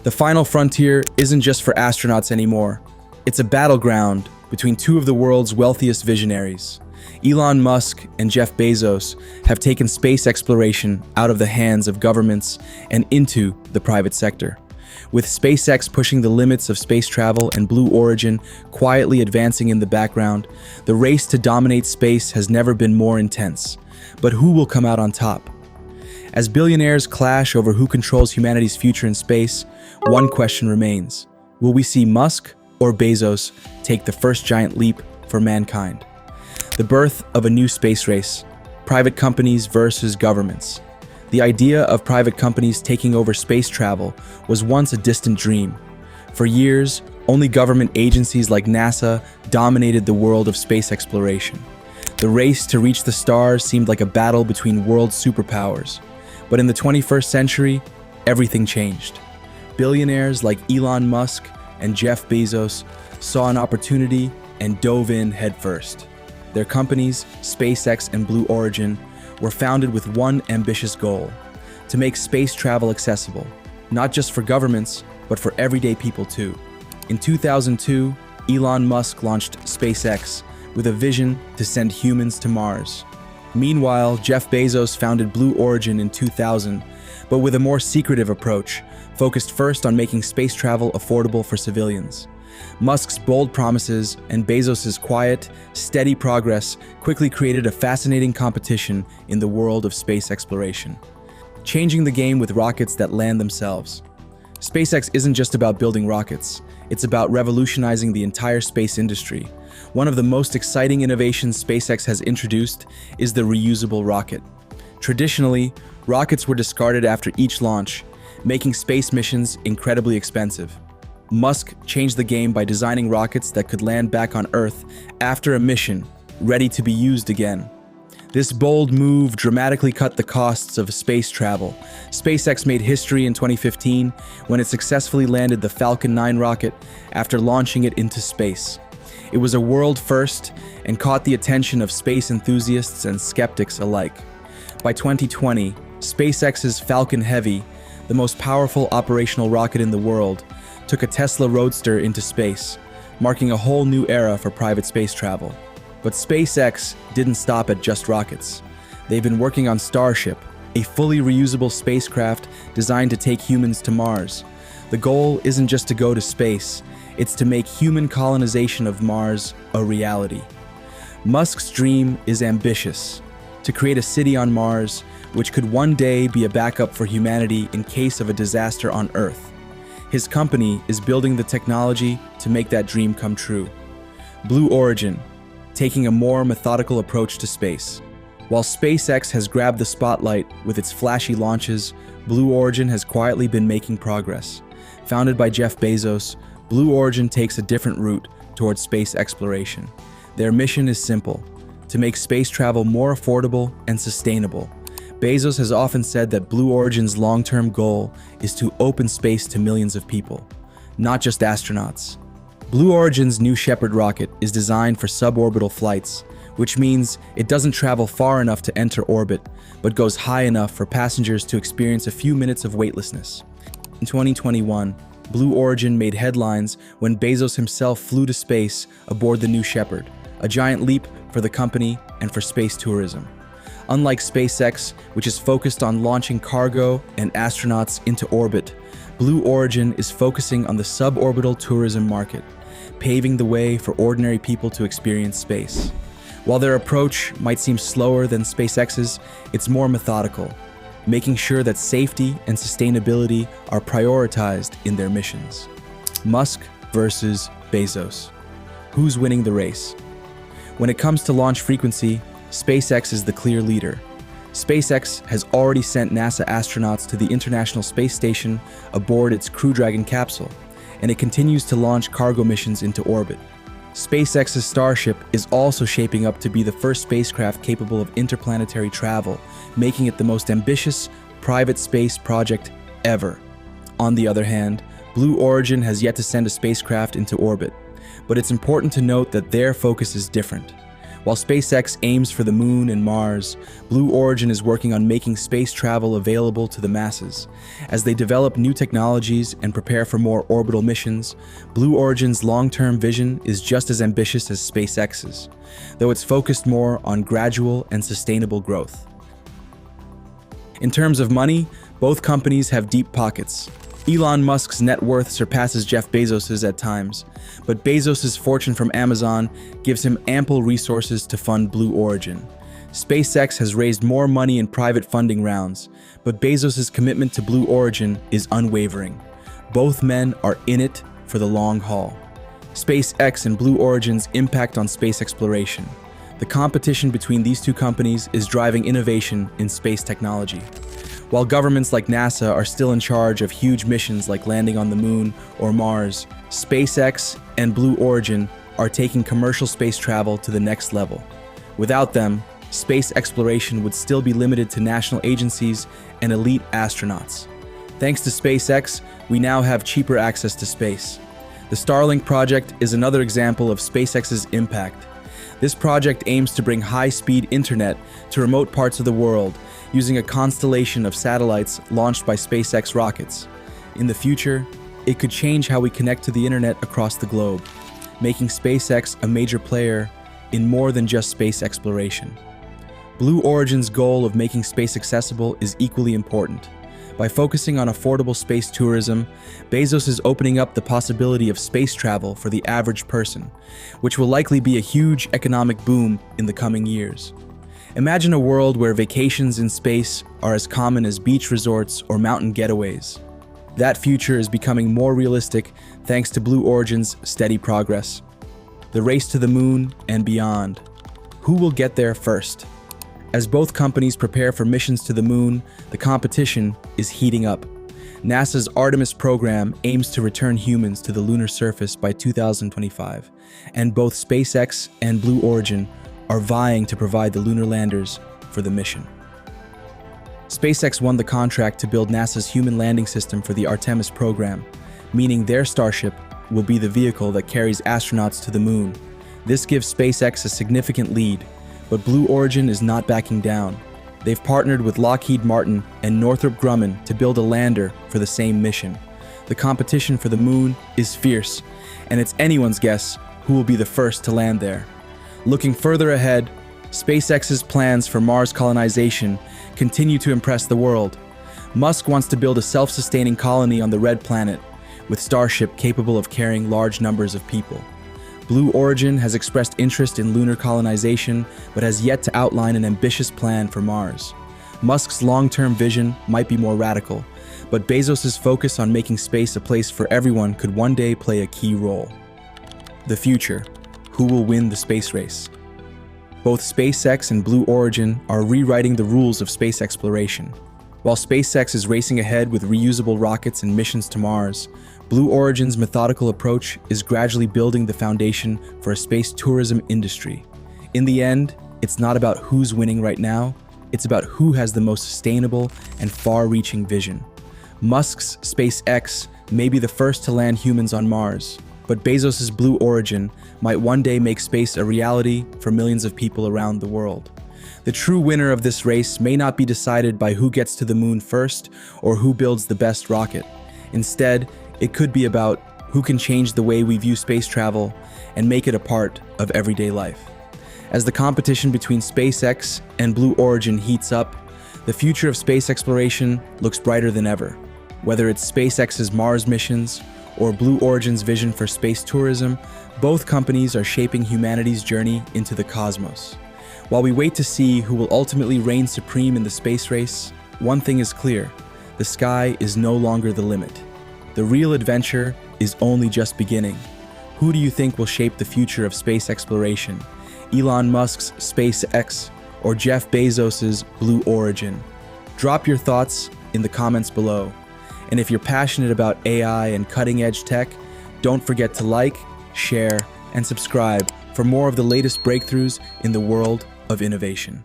The final frontier isn't just for astronauts anymore. It's a battleground between two of the world's wealthiest visionaries. Elon Musk and Jeff Bezos have taken space exploration out of the hands of governments and into the private sector. With SpaceX pushing the limits of space travel and Blue Origin quietly advancing in the background, the race to dominate space has never been more intense. But who will come out on top? As billionaires clash over who controls humanity's future in space, one question remains. Will we see Musk or Bezos take the first giant leap for mankind? The birth of a new space race, private companies versus governments. The idea of private companies taking over space travel was once a distant dream. For years, only government agencies like NASA dominated the world of space exploration. The race to reach the stars seemed like a battle between world superpowers. But in the 21st century, everything changed. Billionaires like Elon Musk and Jeff Bezos saw an opportunity and dove in headfirst. Their companies, SpaceX and Blue Origin, were founded with one ambitious goal: to make space travel accessible, not just for governments, but for everyday people too. In 2002, Elon Musk launched SpaceX with a vision to send humans to Mars. Meanwhile, Jeff Bezos founded Blue Origin in 2000, but with a more secretive approach, focused first on making space travel affordable for civilians. Musk's bold promises and Bezos's quiet, steady progress quickly created a fascinating competition in the world of space exploration, changing the game with rockets that land themselves. SpaceX isn't just about building rockets, it's about revolutionizing the entire space industry. One of the most exciting innovations SpaceX has introduced is the reusable rocket. Traditionally, rockets were discarded after each launch, making space missions incredibly expensive. Musk changed the game by designing rockets that could land back on Earth after a mission, ready to be used again. This bold move dramatically cut the costs of space travel. SpaceX made history in 2015 when it successfully landed the Falcon 9 rocket after launching it into space. It was a world first and caught the attention of space enthusiasts and skeptics alike. By 2020, SpaceX's Falcon Heavy, the most powerful operational rocket in the world, took a Tesla Roadster into space, marking a whole new era for private space travel. But SpaceX didn't stop at just rockets. They've been working on Starship, a fully reusable spacecraft designed to take humans to Mars. The goal isn't just to go to space, it's to make human colonization of Mars a reality. Musk's dream is ambitious: to create a city on Mars, which could one day be a backup for humanity in case of a disaster on Earth. His company is building the technology to make that dream come true. Blue Origin, taking a more methodical approach to space. While SpaceX has grabbed the spotlight with its flashy launches, Blue Origin has quietly been making progress. Founded by Jeff Bezos, Blue Origin takes a different route towards space exploration. Their mission is simple: to make space travel more affordable and sustainable. Bezos has often said that Blue Origin's long-term goal is to open space to millions of people, not just astronauts. Blue Origin's new Shepard rocket is designed for suborbital flights, which means it doesn't travel far enough to enter orbit, but goes high enough for passengers to experience a few minutes of weightlessness. In 2021, Blue Origin made headlines when Bezos himself flew to space aboard the new Shepard, a giant leap for the company and for space tourism. Unlike SpaceX, which is focused on launching cargo and astronauts into orbit, Blue Origin is focusing on the suborbital tourism market, paving the way for ordinary people to experience space. While their approach might seem slower than SpaceX's, it's more methodical, making sure that safety and sustainability are prioritized in their missions. Musk versus Bezos. Who's winning the race? When it comes to launch frequency, SpaceX is the clear leader. SpaceX has already sent NASA astronauts to the International Space Station aboard its Crew Dragon capsule, and it continues to launch cargo missions into orbit. SpaceX's Starship is also shaping up to be the first spacecraft capable of interplanetary travel, making it the most ambitious private space project ever. On the other hand, Blue Origin has yet to send a spacecraft into orbit, but it's important to note that their focus is different. While SpaceX aims for the Moon and Mars, Blue Origin is working on making space travel available to the masses. As they develop new technologies and prepare for more orbital missions, Blue Origin's long-term vision is just as ambitious as SpaceX's, though it's focused more on gradual and sustainable growth. In terms of money, both companies have deep pockets. Elon Musk's net worth surpasses Jeff Bezos's at times, but Bezos's fortune from Amazon gives him ample resources to fund Blue Origin. SpaceX has raised more money in private funding rounds, but Bezos's commitment to Blue Origin is unwavering. Both men are in it for the long haul. SpaceX and Blue Origin's impact on space exploration. The competition between these two companies is driving innovation in space technology. While governments like NASA are still in charge of huge missions like landing on the Moon or Mars, SpaceX and Blue Origin are taking commercial space travel to the next level. Without them, space exploration would still be limited to national agencies and elite astronauts. Thanks to SpaceX, we now have cheaper access to space. The Starlink project is another example of SpaceX's impact. This project aims to bring high-speed internet to remote parts of the world using a constellation of satellites launched by SpaceX rockets. In the future, it could change how we connect to the internet across the globe, making SpaceX a major player in more than just space exploration. Blue Origin's goal of making space accessible is equally important. By focusing on affordable space tourism, Bezos is opening up the possibility of space travel for the average person, which will likely be a huge economic boom in the coming years. Imagine a world where vacations in space are as common as beach resorts or mountain getaways. That future is becoming more realistic thanks to Blue Origin's steady progress. The race to the moon and beyond. Who will get there first? As both companies prepare for missions to the moon, the competition is heating up. NASA's Artemis program aims to return humans to the lunar surface by 2025, and both SpaceX and Blue Origin are vying to provide the lunar landers for the mission. SpaceX won the contract to build NASA's human landing system for the Artemis program, meaning their Starship will be the vehicle that carries astronauts to the moon. This gives SpaceX a significant lead, but Blue Origin is not backing down. They've partnered with Lockheed Martin and Northrop Grumman to build a lander for the same mission. The competition for the moon is fierce, and it's anyone's guess who will be the first to land there. Looking further ahead, SpaceX's plans for Mars colonization continue to impress the world. Musk wants to build a self-sustaining colony on the Red Planet, with Starship capable of carrying large numbers of people. Blue Origin has expressed interest in lunar colonization, but has yet to outline an ambitious plan for Mars. Musk's long-term vision might be more radical, but Bezos' focus on making space a place for everyone could one day play a key role. The future. Who will win the space race? Both SpaceX and Blue Origin are rewriting the rules of space exploration. While SpaceX is racing ahead with reusable rockets and missions to Mars, Blue Origin's methodical approach is gradually building the foundation for a space tourism industry. In the end, it's not about who's winning right now, it's about who has the most sustainable and far-reaching vision. Musk's SpaceX may be the first to land humans on Mars, but Bezos' Blue Origin might one day make space a reality for millions of people around the world. The true winner of this race may not be decided by who gets to the moon first or who builds the best rocket. Instead, it could be about who can change the way we view space travel and make it a part of everyday life. As the competition between SpaceX and Blue Origin heats up, the future of space exploration looks brighter than ever. Whether it's SpaceX's Mars missions or Blue Origin's vision for space tourism, both companies are shaping humanity's journey into the cosmos. While we wait to see who will ultimately reign supreme in the space race, one thing is clear: the sky is no longer the limit. The real adventure is only just beginning. Who do you think will shape the future of space exploration? Elon Musk's SpaceX or Jeff Bezos' Blue Origin? Drop your thoughts in the comments below. And if you're passionate about AI and cutting-edge tech, don't forget to like, share, and subscribe for more of the latest breakthroughs in the world of innovation.